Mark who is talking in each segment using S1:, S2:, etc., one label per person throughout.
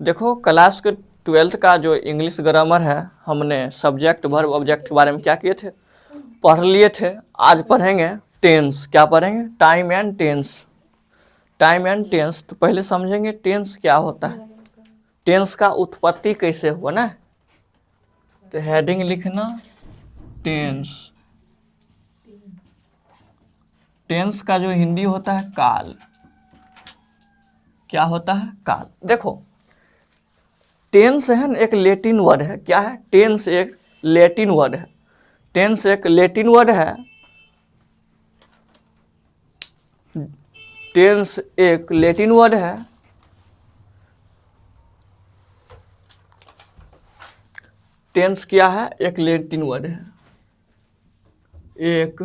S1: देखो क्लास के 12th का जो इंग्लिश ग्रामर है, हमने सब्जेक्ट वर्ब ऑब्जेक्ट के बारे में क्या किए थे, पढ़ लिए थे। आज पढ़ेंगे टेंस। क्या पढ़ेंगे? Time and tense. Time and tense. तो पहले समझेंगे टेंस क्या होता है, टेंस का उत्पत्ति कैसे हुआ ना। तो हेडिंग लिखना टेंस। टेंस का जो हिंदी होता है काल। क्या होता है? काल। देखो टेंस है ना, एक लैटिन वर्ड है। क्या है? टेंस एक लैटिन वर्ड है। टेंस एक लैटिन वर्ड है। टेंस एक लैटिन वर्ड है। टेंस क्या है? एक लैटिन वर्ड है। एक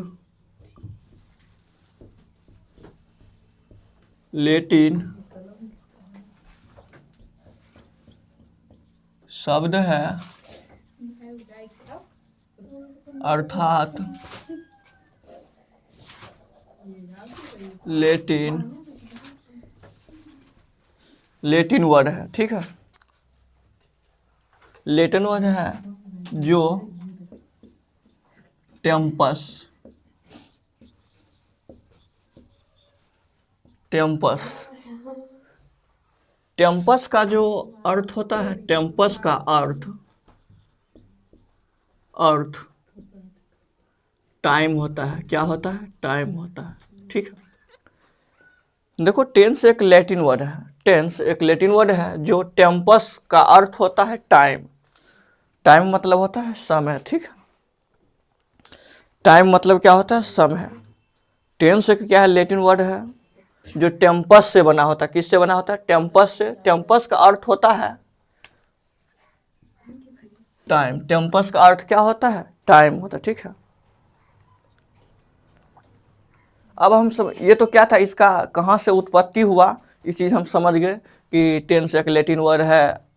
S1: लैटिन शब्द है, अर्थात लैटिन वर्ड है। ठीक है, लैटिन वर्ड है जो टेम्पस टेम्पस टेम्पस का जो अर्थ होता है, टेम्पस का अर्थ टाइम होता है। क्या होता है? टाइम होता है। ठीक है, देखो टेंस एक लैटिन वर्ड है। टेंस एक लैटिन वर्ड है जो टेम्पस का अर्थ होता है टाइम। टाइम मतलब होता है समय। ठीक है, टाइम मतलब क्या होता है? समय। टेंस एक क्या है? लैटिन वर्ड है जो टेम्पस से बना होता है। किससे बना होता है? टेम्पस से। टेम्पस का अर्थ होता है टाइम। टेम्पस का अर्थ क्या होता है? टाइम होता है। ठीक है, अब हम ये तो क्या था, इसका कहाँ से उत्पत्ति हुआ ये चीज़ हम समझ गए कि टेंस एक लैटिन वर्ड है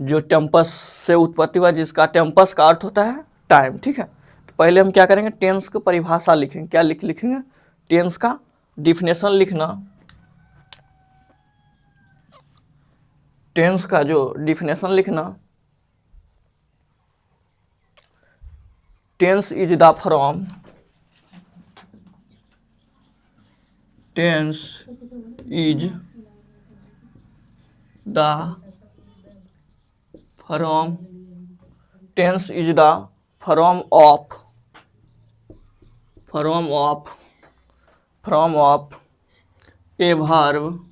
S1: जो टेम्पस से उत्पत्ति हुआ, जिसका टेम्पस का अर्थ होता है टाइम। ठीक है, तो पहले हम क्या करेंगे? टेंस की परिभाषा लिखेंगे। क्या लिखेंगे? टेंस का डिफिनेशन लिखना। टेंस का जो डिफिनेशन लिखना, tense is the from tense is the from tense is the from of a verb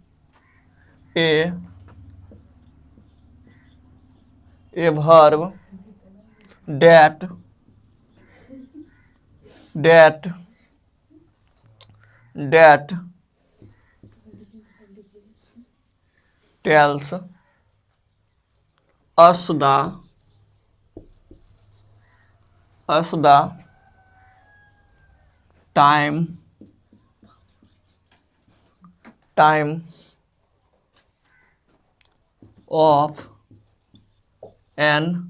S1: a verb that tells us the time of an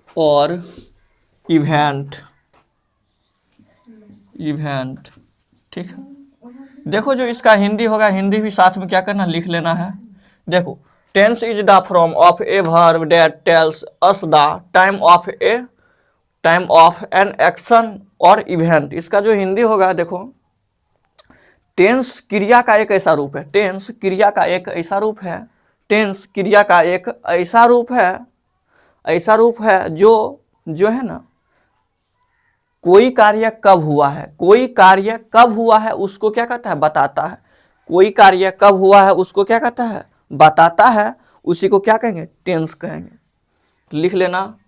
S1: action or event। ठीक है, देखो जो इसका हिंदी होगा, हिंदी भी साथ में क्या करना, लिख लेना है। देखो tense is the from of a verb that tells us the time of an action और इवेंट। इसका जो हिंदी होगा, देखो टेंस क्रिया का एक ऐसा रूप है। टेंस क्रिया का एक ऐसा रूप है। टेंस क्रिया का एक ऐसा रूप है जो है ना, कोई कार्य कब हुआ है उसको क्या कहता है? बताता है। कोई कार्य कब हुआ है उसको क्या कहता है? बताता है। उसी को क्या कहेंगे? टेंस कहेंगे। तो लिख लेना,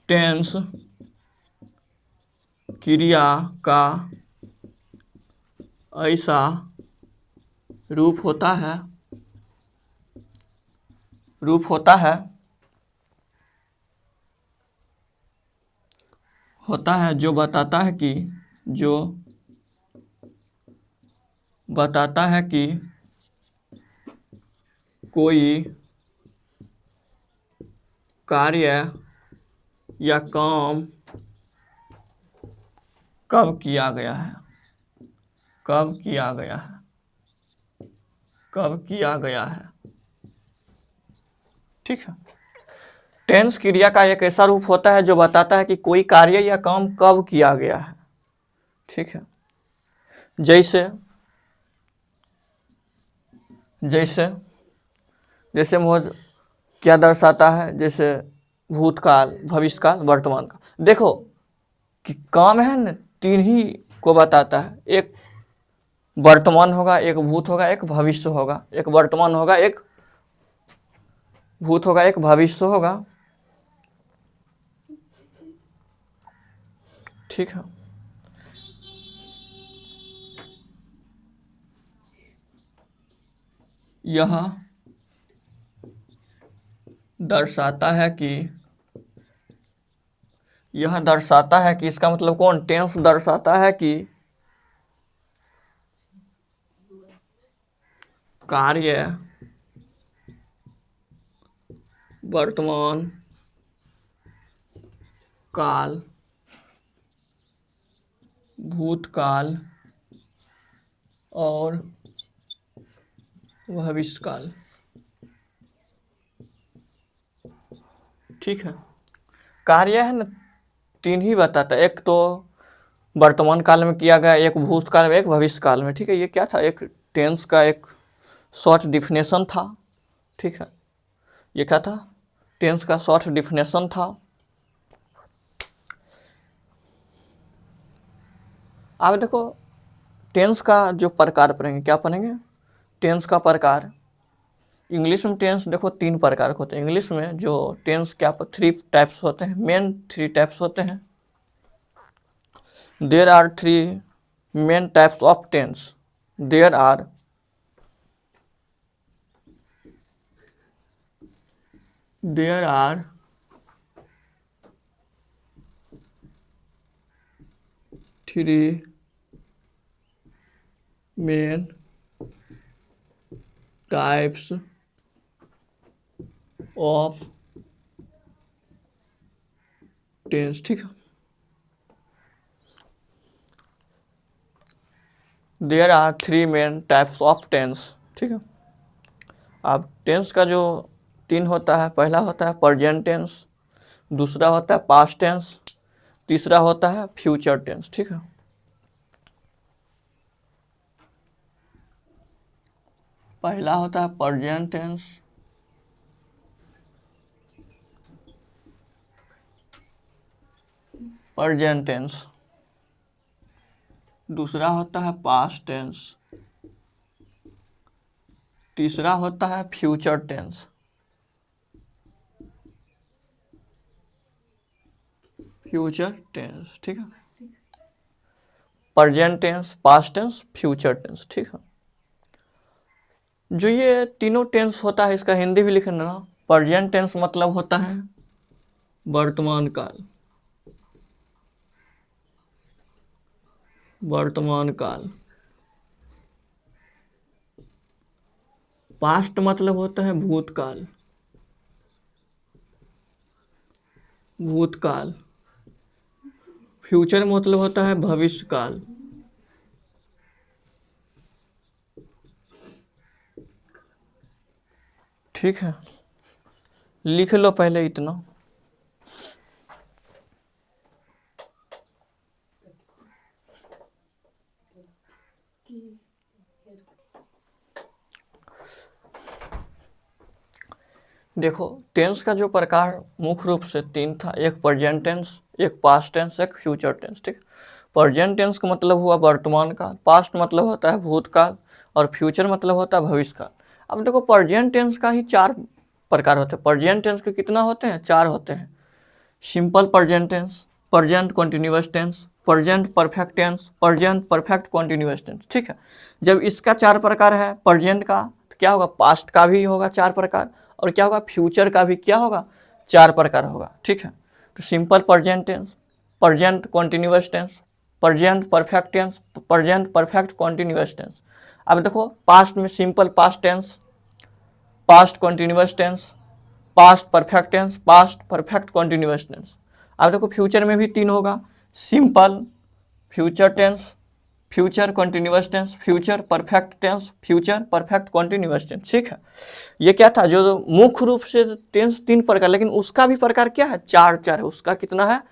S1: टेंस क्रिया का ऐसा रूप होता है जो बताता है कि कोई कार्य या काम कब किया गया है, कब किया गया है, कब किया गया है। ठीक है। टेंस क्रिया का एक ऐसा रूप होता है जो बताता है कि कोई कार्य या काम कब किया गया है। ठीक है। जैसे जैसे जैसे मोहज क्या दर्शाता है, जैसे भूतकाल, भविष्यकाल, वर्तमान काल। देखो कि काम है ना, तीन ही को बताता है। एक वर्तमान होगा, एक भूत होगा, एक भविष्य होगा। एक वर्तमान होगा, एक भूत होगा, एक भविष्य होगा। ठीक है। यह दर्शाता है कि यह दर्शाता है कि इसका मतलब कौन, टेंस दर्शाता है कि कार्य वर्तमान काल, भूतकाल और भविष्यकाल। ठीक है। कार्य है ना, तीन ही बताता है। एक तो वर्तमान काल में किया गया, एक भूतकाल में, एक भविष्य काल में। ठीक है। ये क्या था, एक टेंस का एक शॉर्ट डिफिनेशन था। ठीक है। ये क्या था, टेंस का शॉर्ट डिफिनेशन था। अब देखो टेंस का जो प्रकार पढ़ेंगे, क्या पढ़ेंगे, टेंस का प्रकार। इंग्लिश में टेंस देखो तीन प्रकार के होते हैं। इंग्लिश में जो टेंस क्या थ्री टाइप्स होते हैं, मेन थ्री टाइप्स होते हैं। There are three main types of tense. There are there are three main types of tense। ठीक है। there are three main types of tense। ठीक है। अब टेंस का जो तीन होता है, पहला होता है प्रेजेंट टेंस, दूसरा होता है पास्ट टेंस, तीसरा होता है फ्यूचर टेंस। ठीक है। पहला होता है प्रेजेंट टेंस, प्रेजेंट टेंस। दूसरा होता है पास्ट टेंस, तीसरा होता है फ्यूचर टेंस। Future tense. ठीक है। Present tense, past tense, future tense. ठीक है। जो ये तीनों टेंस होता है, इसका हिंदी भी लिखना। प्रेजेंट टेंस मतलब होता है वर्तमान काल, वर्तमान काल। पास्ट मतलब होता है भूतकाल, भूतकाल। फ्यूचर मतलब होता है भविष्य काल। ठीक है। लिख लो पहले इतना। देखो टेंस का जो प्रकार मुख्य रूप से तीन था, एक प्रेजेंट टेंस, एक पास्ट टेंस, एक फ्यूचर टेंस। ठीक। प्रेजेंट टेंस का मतलब हुआ वर्तमान काल, पास्ट मतलब होता है भूतकाल और फ्यूचर मतलब होता है भविष्य काल। अब देखो प्रेजेंट टेंस का ही चार प्रकार होते हैं। प्रेजेंट टेंस के कितना होते हैं, चार होते हैं। Simple present tense, present continuous tense, present perfect tense, present perfect continuous tense. ठीक है। जब इसका चार प्रकार है प्रेजेंट का, तो क्या होगा, पास्ट का भी होगा चार प्रकार, और क्या होगा, फ्यूचर का भी क्या होगा, चार प्रकार होगा। ठीक है। तो simple present tense, present continuous tense, present perfect tense, present perfect continuous tense. अब देखो पास्ट में simple past tense, past continuous tense, past perfect tense, past perfect continuous tense. अब देखो फ्यूचर में भी 3 होगा, simple, future tense, future continuous tense, future perfect tense, future perfect continuous tense. ठीक है, ये क्या था, जो मुख्य रूप से टेंस 3 प्रकार, लेकिन उसका भी प्रकार क्या है, 4 है। उसका कितना है,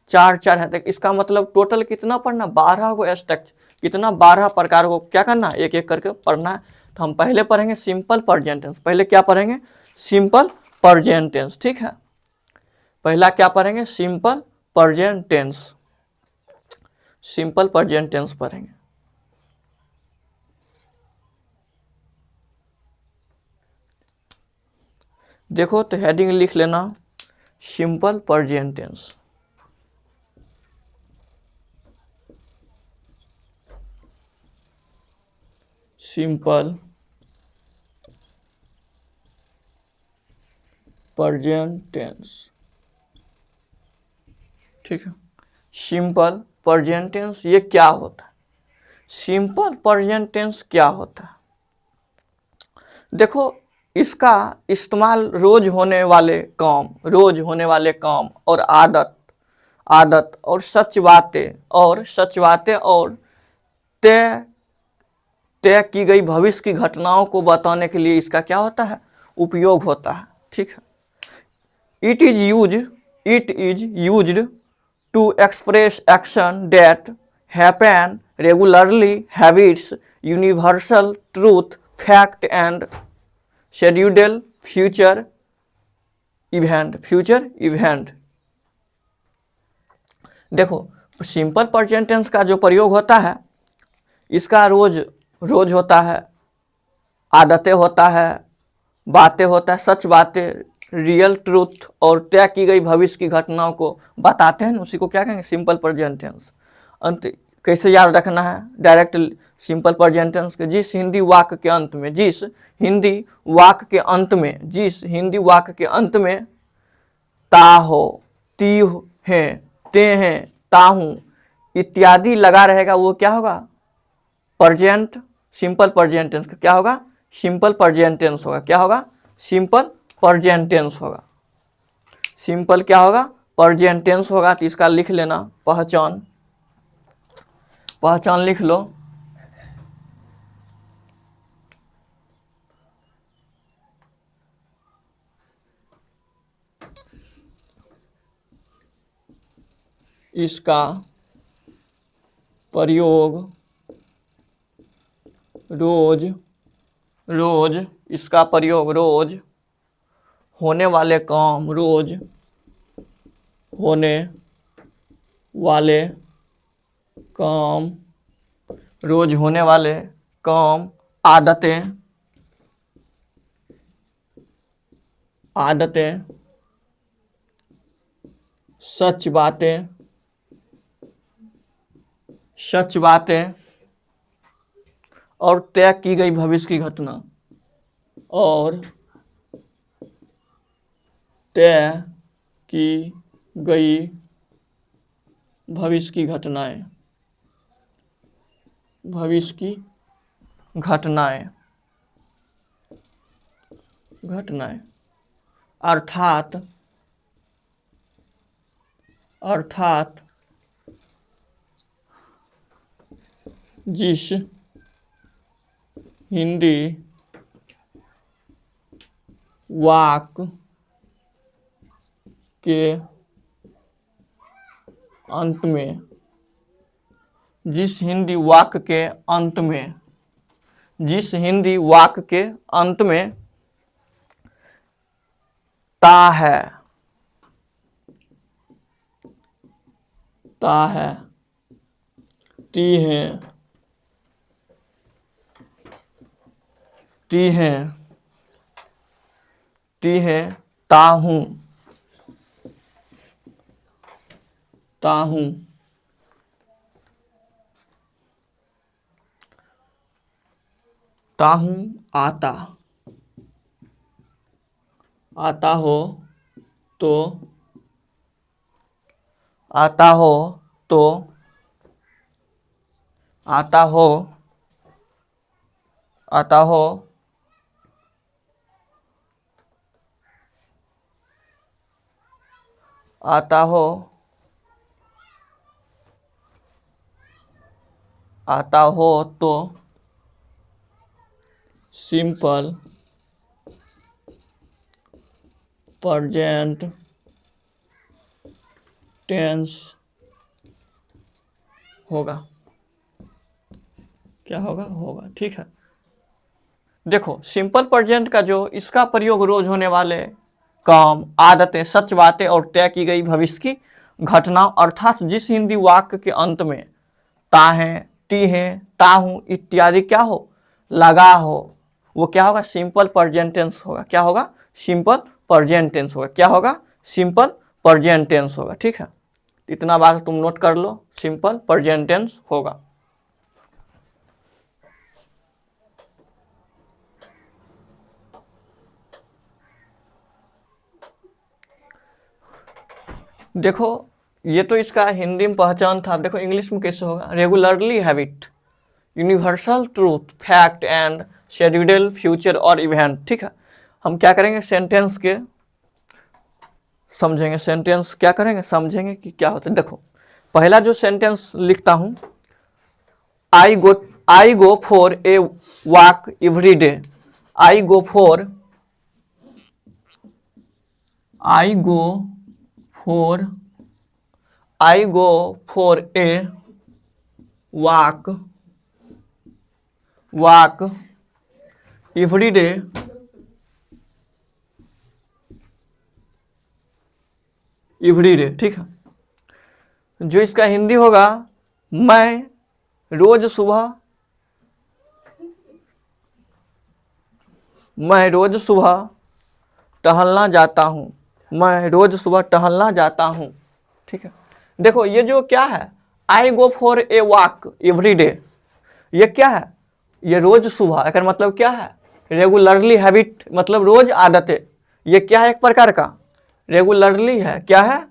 S1: 4 है। तो इसका मतलब टोटल कितना पढ़ना, 12 को स्ट्रक्चर, कितना, 12 प्रकार को क्या करना, एक एक करके पढ़ना है। तो हम पहले पढ़ेंगे सिंपल प्रेजेंट टेंस। पहले क्या पढ़ेंगे, सिंपल प्रेजेंट टेंस। ठीक है, पहला क्या पढ़ेंगे, simple present tense, simple present tense पढ़ेंगे। देखो तो हेडिंग लिख लेना, simple present tense. Simple present tense. ठीक है, सिंपल प्रेजेंट टेंस ये क्या होता है, सिंपल प्रेजेंट टेंस क्या होता है। देखो इसका इस्तेमाल रोज होने वाले काम, रोज होने वाले काम और आदत और सच बातें और तय तय की गई भविष्य की घटनाओं को बताने के लिए इसका क्या होता है, उपयोग होता है। ठीक है, it is used to express action that happen regularly, habits, universal truth, fact and scheduled future event. देखो सिंपल प्रेजेंट टेंस का जो प्रयोग होता है, इसका रोज होता है, आदतें होता है, बातें होता है, सच बातें, रियल ट्रूथ और तय की गई भविष्य की घटनाओं को बताते हैं, उसी को क्या कहेंगे, सिंपल प्रेजेंट टेंस। अंत कैसे याद रखना है, डायरेक्ट सिंपल प्रेजेंट टेंस के जिस हिंदी वाक्य के अंत में, जिस हिंदी वाक्य के अंत में ता हो, ती है, ते हैं, ताहूं इत्यादि लगा रहेगा, वो क्या होगा, प्रेजेंट, सिंपल प्रेजेंट टेंस का क्या होगा, सिंपल प्रेजेंट टेंस होगा। क्या होगा, सिंपल प्रेजेंट टेंस होगा। सिंपल क्या होगा, प्रेजेंट टेंस होगा। तो इसका लिख लेना, पहचान लिख लो, इसका प्रयोग रोज इसका प्रयोग रोज होने वाले काम, रोज होने वाले काम, रोज होने वाले काम, आदतें, सच बातें और तय की गई भविष्य की घटना, और तय की गई भविष्य की घटनाएं, अर्थात जिस हिंदी वाक्य के अंत में, जिस हिंदी वाक्य के अंत में ता है, ती है, ताहूं आता हो तो आता हो आता हो तो सिंपल प्रेजेंट टेंस होगा। क्या होगा? होगा। ठीक है। देखो सिंपल प्रेजेंट का जो इसका प्रयोग रोज होने वाले काम, आदतें, सच बातें और तय की गई भविष्य की घटनाओं अर्थात जिस हिंदी वाक्य के अंत में ता है, ती है, ता हूं इत्यादि क्या हो, लगा हो, वो क्या होगा? सिंपल प्रेजेंट टेंस होगा। क्या होगा? सिंपल प्रेजेंट टेंस होगा। क्या होगा? सिंपल प्रेजेंट टेंस होगा। ठीक है, इतना बात तुम नोट कर लो, सिंपल प्रेजेंट टेंस होगा। देखो ये तो इसका हिंदी में पहचान था। देखो इंग्लिश में कैसे होगा? Regularly habit, universal truth, fact and scheduled future और इवेंट। ठीक है, हम क्या करेंगे? सेंटेंस के समझेंगे। सेंटेंस क्या करेंगे? समझेंगे कि क्या होता है। देखो पहला जो सेंटेंस लिखता हूं, I go for a walk every day. I go for I go for I go for a walk every day ठीक है, जो इसका हिंदी होगा, मैं रोज सुबह टहलना जाता हूँ। मैं रोज सुबह टहलना जाता हूँ। ठीक है, देखो ये जो क्या है, I go for a walk every day, ये क्या है? ये रोज सुबह, अगर मतलब क्या है? रेगुलरली हैबिट, मतलब रोज आदतें। ये क्या है? एक प्रकार का रेगुलरली है। क्या है?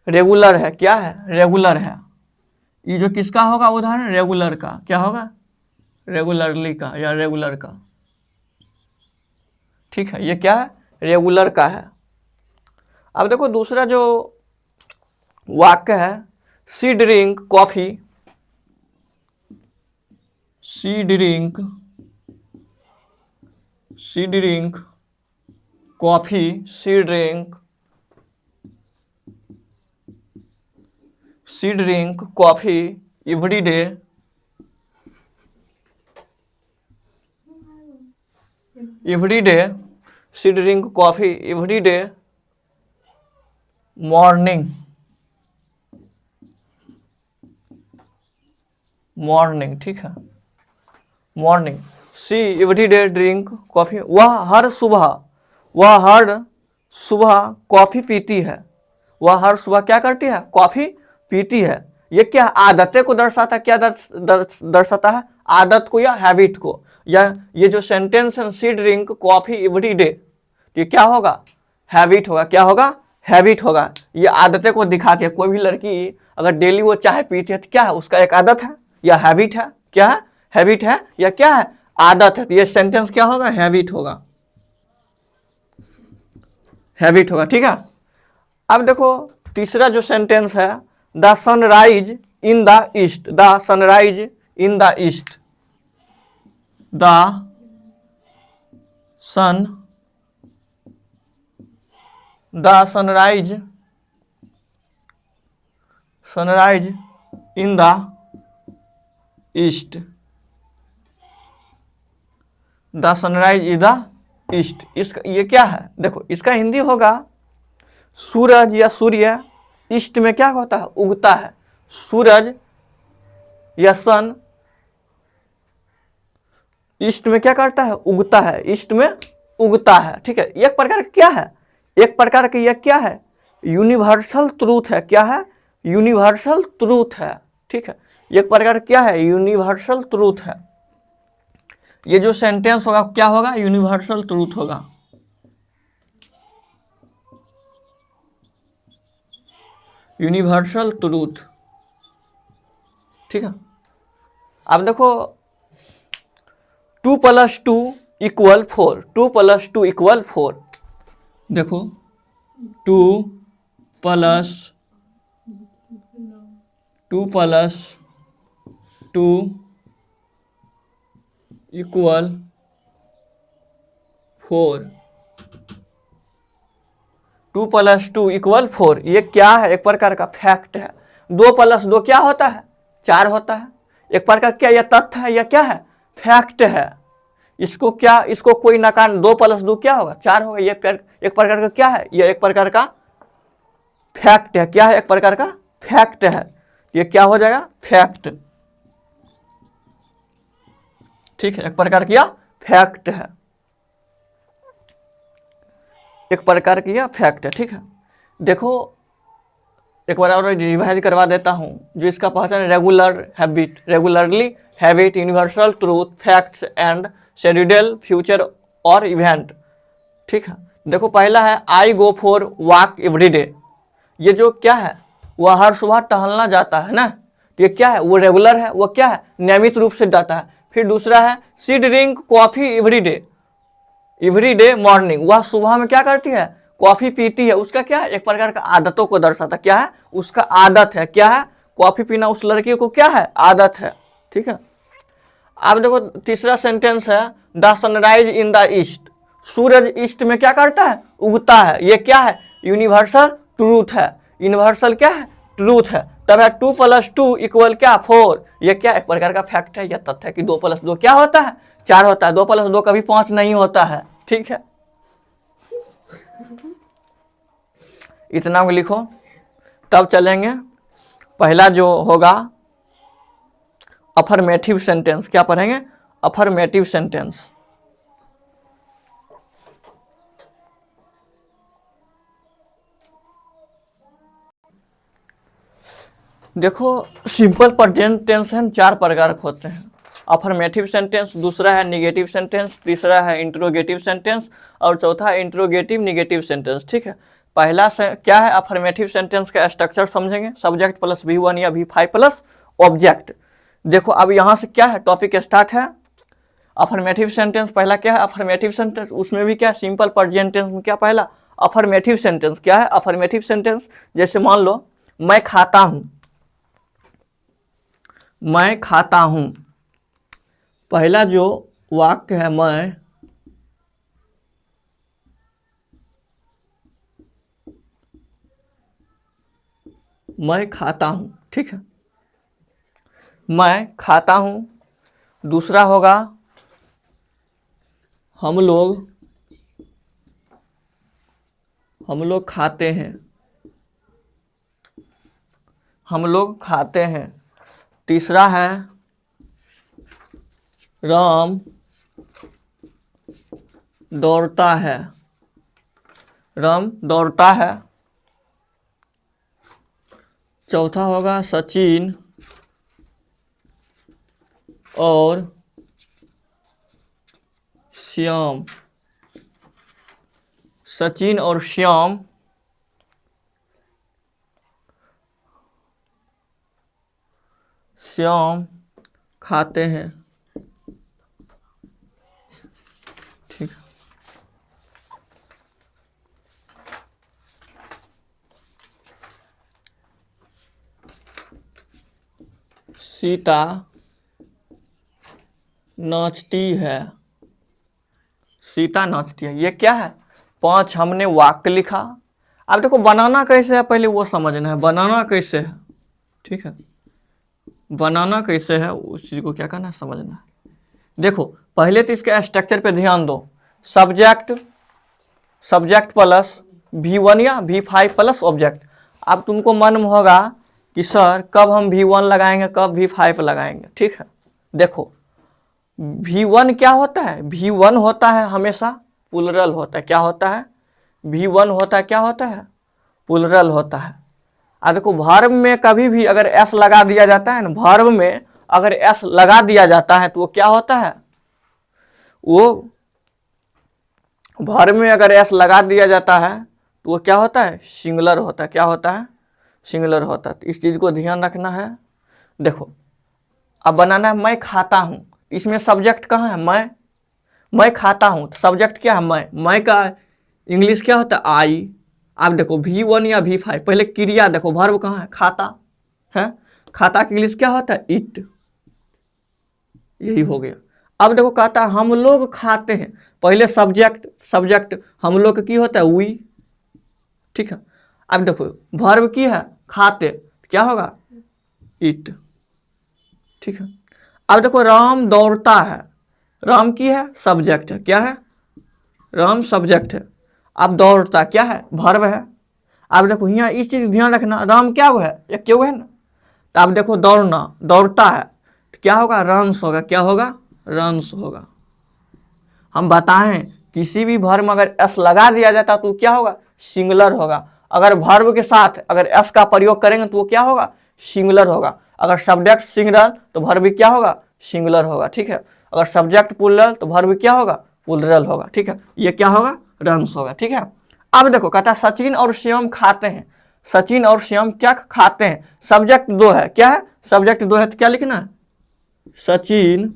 S1: रेगुलर है। क्या है? रेगुलर है। ये जो किसका होगा उदाहरण? रेगुलर का। क्या होगा? रेगुलरली का या रेगुलर का। ठीक है, ये क्या है? रेगुलर का है। अब देखो दूसरा जो वाक्य है, she drink coffee, she drink coffee, she drink coffee every day she drink coffee every day morning. ठीक है, morning, she every day drink coffee, वह हर सुबह कॉफी पीती है। वह हर सुबह क्या करती है? कॉफी पीती है। ये क्या? आदतें को दर्शाता है। क्या दर्शाता है? आदत को या हैबिट को। या ये जो सेंटेंस है, she drink coffee every day, ये क्या होगा? हैबिट होगा। क्या होगा? हैबिट होगा। ये आदतें को दिखाती है। कोई भी लड़की अगर डेली वो चाय पीती है तो क्या है? उसका एक आदत है या हैबिट है। क्या है? हैबिट है या क्या है? आदत है। तो ये सेंटेंस क्या होगा? हैबिट होगा। हैबिट होगा। ठीक है, अब देखो तीसरा जो सेंटेंस है, the sunrise in the east, the sunrise in the east, the sunrise in the east, the sunrise in the east. इसका ये क्या है? देखो इसका हिंदी होगा, सूरज या सूर्य ईस्ट में क्या होता है? उगता है। सूरज या सन ईस्ट में क्या करता है? उगता है। ईस्ट में उगता है। ठीक है, एक प्रकार क्या है? एक प्रकार की यह क्या है? यूनिवर्सल ट्रूथ है। क्या है? यूनिवर्सल ट्रूथ है। ठीक है, एक प्रकार क्या है? यूनिवर्सल ट्रूथ है। ये जो सेंटेंस होगा क्या होगा? यूनिवर्सल ट्रूथ होगा। Universal truth. ठीक है, अब देखो 2 + 2 = 4, 2 + 2 = 4। देखो 2 + 2 + 2 इक्वल 4, 2 + 2 = 4, ये क्या है? एक प्रकार का फैक्ट है। 2 + 2 क्या होता है? 4 होता है। एक प्रकार क्या यह तथ्य है या क्या है? फैक्ट है। इसको क्या, इसको कोई नकार, 2 + 2 क्या होगा? 4 होगा। ये एक प्रकार का क्या है? यह एक प्रकार का फैक्ट है। क्या है? एक प्रकार का फैक्ट है। ये क्या हो जाएगा? फैक्ट। ठीक है, एक प्रकार की फैक्ट है, एक प्रकार की यह फैक्ट है। ठीक है, देखो एक बार और रिवाइज करवा देता हूं। जो इसका पहचान regular habit, regularly habit, universal truth, facts and schedule future और इवेंट। ठीक है, देखो पहला है I go for walk every day. ये जो क्या है? वह हर सुबह टहलना जाता है ना, तो ये क्या है? वो रेगुलर है, वो क्या है? नियमित रूप से जाता है। फिर दूसरा है she drink coffee every day morning. वह सुबह में क्या करती है? कॉफी पीती है। उसका क्या है? एक प्रकार का आदतों को दर्शाता है। क्या है? उसका आदत है। क्या है? कॉफी पीना उस लड़की को क्या है? आदत है। ठीक है, अब देखो तीसरा सेंटेंस है the sunrise in the east. Suraj east में क्या करता है? उगता है। ये क्या है? यूनिवर्सल ट्रूथ है। यूनिवर्सल क्या है? ट्रूथ है। तब है 2 + 2 = क्या? 4। ये क्या? एक प्रकार का फैक्ट है या तथ्य है कि 2 + 2 क्या होता है? 4 होता है। 2 + 2 कभी 5 नहीं होता है। ठीक है, इतना लिखो, तब चलेंगे। पहला जो होगा अफर्मेटिव सेंटेंस। क्या पढ़ेंगे? Affirmative sentence. देखो सिंपल प्रेजेंट टेंस है, 4 प्रकार के होते हैं। अफर्मेटिव सेंटेंस, दूसरा है निगेटिव सेंटेंस, तीसरा है इंट्रोगेटिव सेंटेंस और चौथा है इंट्रोगेटिव निगेटिव सेंटेंस। ठीक है, पहला क्या है? अफर्मेटिव सेंटेंस का स्ट्रक्चर समझेंगे। सब्जेक्ट प्लस V1 या V5 प्लस ऑब्जेक्ट। देखो अब यहाँ से क्या है? टॉपिक स्टार्ट है। अफर्मेटिव सेंटेंस पहला क्या है? अफर्मेटिव सेंटेंस, उसमें भी क्या? सिंपल प्रेजेंट टेंस में क्या पहला? Affirmative sentence. क्या है अफर्मेटिव सेंटेंस? जैसे मान लो मैं खाता हूं, मैं खाता हूं। पहला जो वाक्य है मैं खाता हूं। ठीक है, मैं खाता हूं। दूसरा होगा हम लोग खाते हैं, हम लोग खाते हैं। तीसरा है राम दौड़ता है, राम दौड़ता है। चौथा होगा सचिन और श्याम, सचिन और श्याम खाते हैं। ठीक, सीता नाचती है, सीता नाचती है। ये क्या है? 5 हमने वाक्य लिखा। अब देखो बनाना कैसे है पहले वो समझना है। बनाना कैसे है? ठीक है, बनाना कैसे है उस चीज को क्या करना है? समझना है। देखो पहले तो इसके स्ट्रक्चर पे ध्यान दो। सब्जेक्ट प्लस V1 या V5 प्लस ऑब्जेक्ट। अब तुमको मन में होगा कि सर कब हम V1 लगाएंगे, कब V5 लगाएंगे। ठीक है, देखो V1 क्या होता है? V1 होता है हमेशा प्लूरल होता है। क्या होता है? V1 होता है, क्या होता है? प्लूरल होता है। अब देखो वर्ब में कभी भी अगर एस लगा दिया जाता है ना, वर्ब में अगर एस लगा दिया जाता है तो वो क्या होता है? वो वर्ब में अगर एस लगा दिया जाता है तो वो क्या होता है? सिंगुलर होता है। क्या होता है? सिंगुलर होता है। तो इस चीज को ध्यान रखना है। देखो अब बनाना है मैं खाता हूं। इसमें सब्जेक्ट कहाँ है? मैं खाता हूं। सब्जेक्ट क्या है? मैं का इंग्लिश क्या होता है? आई। अब देखो V1 या V5 पहले क्रिया देखो, वर्ब कहाँ है? खाता है। खाता का इंग्लिश क्या होता है? इट। यही हो गया। अब देखो कहता है हम लोग खाते हैं, पहले सब्जेक्ट, सब्जेक्ट हम लोग का की होता है वी, ठीक है। अब देखो वर्ब की है खाते, क्या होगा इट, ठीक है। अब देखो राम दौड़ता है, राम की है सब्जेक्ट है, क्या है राम सब्जेक्ट है। अब दौड़ता क्या है वर्ब है। अब देखो यहाँ इस चीज ध्यान रखना, राम क्या है या क्यों है ना, तो अब देखो दौड़ना, दौड़ता है तो क्या होगा रन्स होगा, क्या होगा रन्स होगा। हम बताएं किसी भी वर्ब में अगर एस लगा दिया जाता तो क्या होगा सिंगुलर होगा। अगर वर्ब के साथ अगर एस का प्रयोग करेंगे तो वो क्या होगा सिंगुलर होगा। अगर सब्जेक्ट सिंगुलर तो वर्ब क्या होगा सिंगुलर होगा, ठीक है। अगर सब्जेक्ट प्लुरल तो वर्ब क्या होगा प्लुरल होगा, ठीक है। ये क्या होगा रन्स होगा, ठीक है। अब देखो कहता है सचिन और श्याम खाते हैं, सचिन और श्याम क्या खाते हैं, सब्जेक्ट दो है, क्या है सब्जेक्ट दो है तो क्या लिखना है सचिन,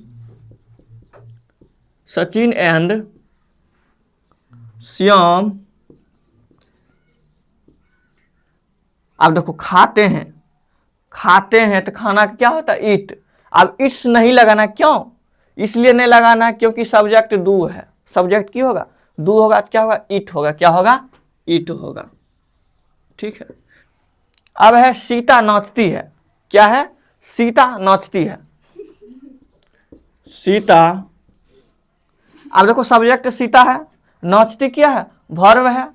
S1: सचिन एंड श्याम। अब देखो खाते हैं, खाते हैं तो खाना क्या होता है ईट। अब इट्स नहीं लगाना, क्यों इसलिए नहीं लगाना क्योंकि सब्जेक्ट डू है, सब्जेक्ट की होगा डू होगा तो क्या होगा इट होगा, क्या होगा इट होगा, ठीक है। अब है सीता नाचती है, क्या है सीता नाचती है, सीता। अब देखो सब्जेक्ट सीता है, नाचती क्या है वर्ब है।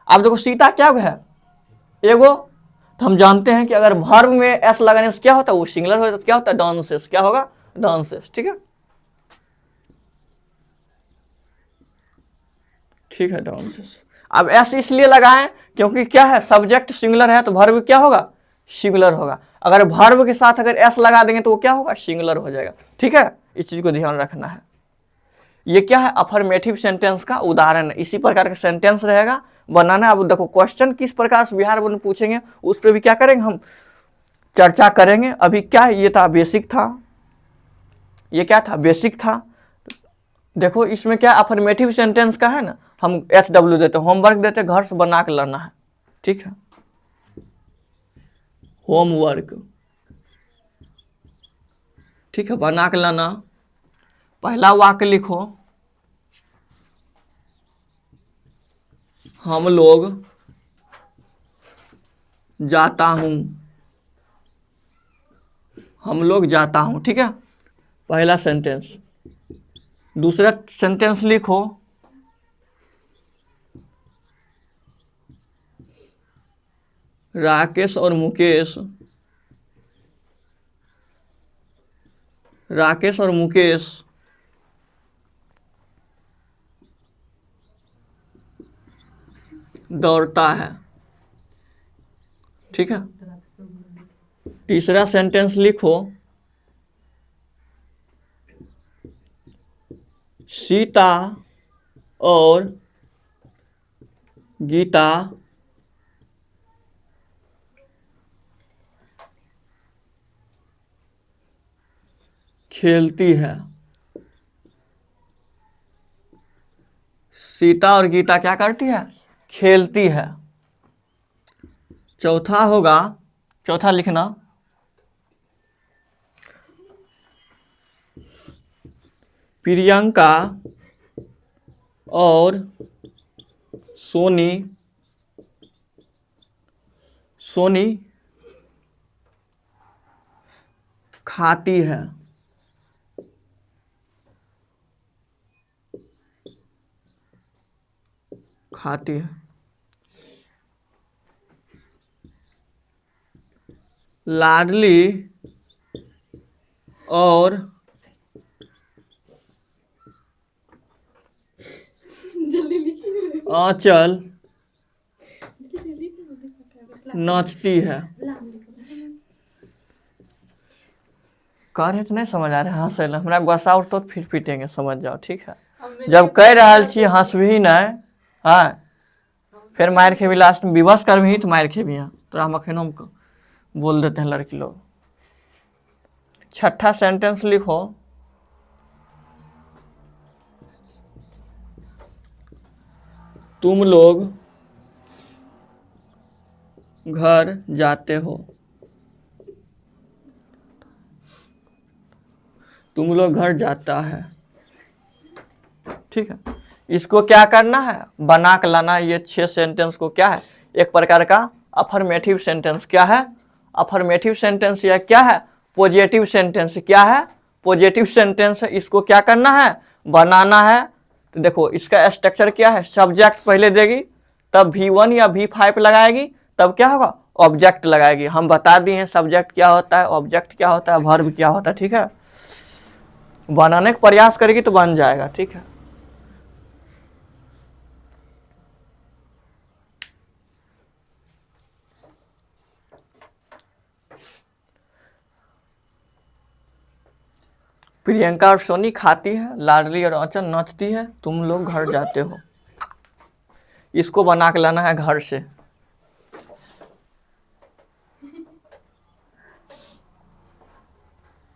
S1: अब देखो सीता क्या है एगो, तो हम जानते हैं कि अगर वर्ब में एस लगाने से क्या होता है वो सिंगुलर होता है, तो क्या होता है डांसेस, क्या होगा डांसेस, ठीक है, ठीक है डांसेस। अब एस इसलिए लगाएं क्योंकि क्या है सब्जेक्ट सिंगुलर है तो वर्ब क्या होगा सिंगुलर होगा। अगर वर्ब के साथ अगर एस लगा देंगे तो वो क्या होगा सिंगुलर हो जाएगा, ठीक है। इस चीज को ध्यान रखना है। ये क्या है अफर्मेटिव सेंटेंस का उदाहरण है, इसी प्रकार का सेंटेंस रहेगा बनाना। अब देखो क्वेश्चन किस प्रकार से बिहार बोर्ड में पूछेंगे उस पर भी क्या करेंगे हम चर्चा करेंगे। अभी क्या ये था बेसिक था, ये क्या था बेसिक था। देखो इसमें क्या अफर्मेटिव सेंटेंस का है ना, हम HW देते होमवर्क देते घर से बना के लाना है, ठीक है होमवर्क, ठीक है बना के लाना। पहला वाक्य लिखो हम लोग जाता हूं, हम लोग जाता हूं, ठीक है पहला सेंटेंस। दूसरा सेंटेंस लिखो राकेश और मुकेश, राकेश और मुकेश दौड़ता है, ठीक है। तीसरा सेंटेंस लिखो सीता और गीता खेलती है, सीता और गीता क्या करती है खेलती है। चौथा होगा, चौथा लिखना प्रियंका और सोनी, सोनी खाती है, खाती है। लाडली और आंचल नाचती है। कह रहे तो नहीं समझ आ रहे हंस हमरा गुस्सा उठतो तो फिर पीटेंगे समझ जाओ, ठीक है। जब कह रहा छी हंसबही नहीं, हाँ फिर मार खेबी लास्ट में विवश करबही तो मार खेबी, तोरा हम अखनो बोल देते हैं लड़की लोग। छठा सेंटेंस लिखो तुम लोग घर जाते हो, तुम लोग घर जाता है। ठीक है, इसको क्या करना है, बना के लाना। ये 6 सेंटेंस को क्या है, एक प्रकार का अफर्मेटिव सेंटेंस। क्या है, अफर्मेटिव सेंटेंस या क्या है, पॉजिटिव सेंटेंस। क्या है, पॉजिटिव सेंटेंस है। इसको क्या करना है, बनाना है। तो देखो इसका स्ट्रक्चर क्या है, सब्जेक्ट पहले देगी, तब V1 या V5 लगाएगी, तब क्या होगा, ऑब्जेक्ट लगाएगी। हम बता दिए हैं सब्जेक्ट क्या होता है, ऑब्जेक्ट क्या होता है, वर्ब क्या होता है। ठीक है, बनाने का प्रयास करेगी तो बन जाएगा। ठीक है, प्रियंका और सोनी खाती है, लाडली और आंचल नाचती है, तुम लोग घर जाते हो। इसको बना के लाना है घर से।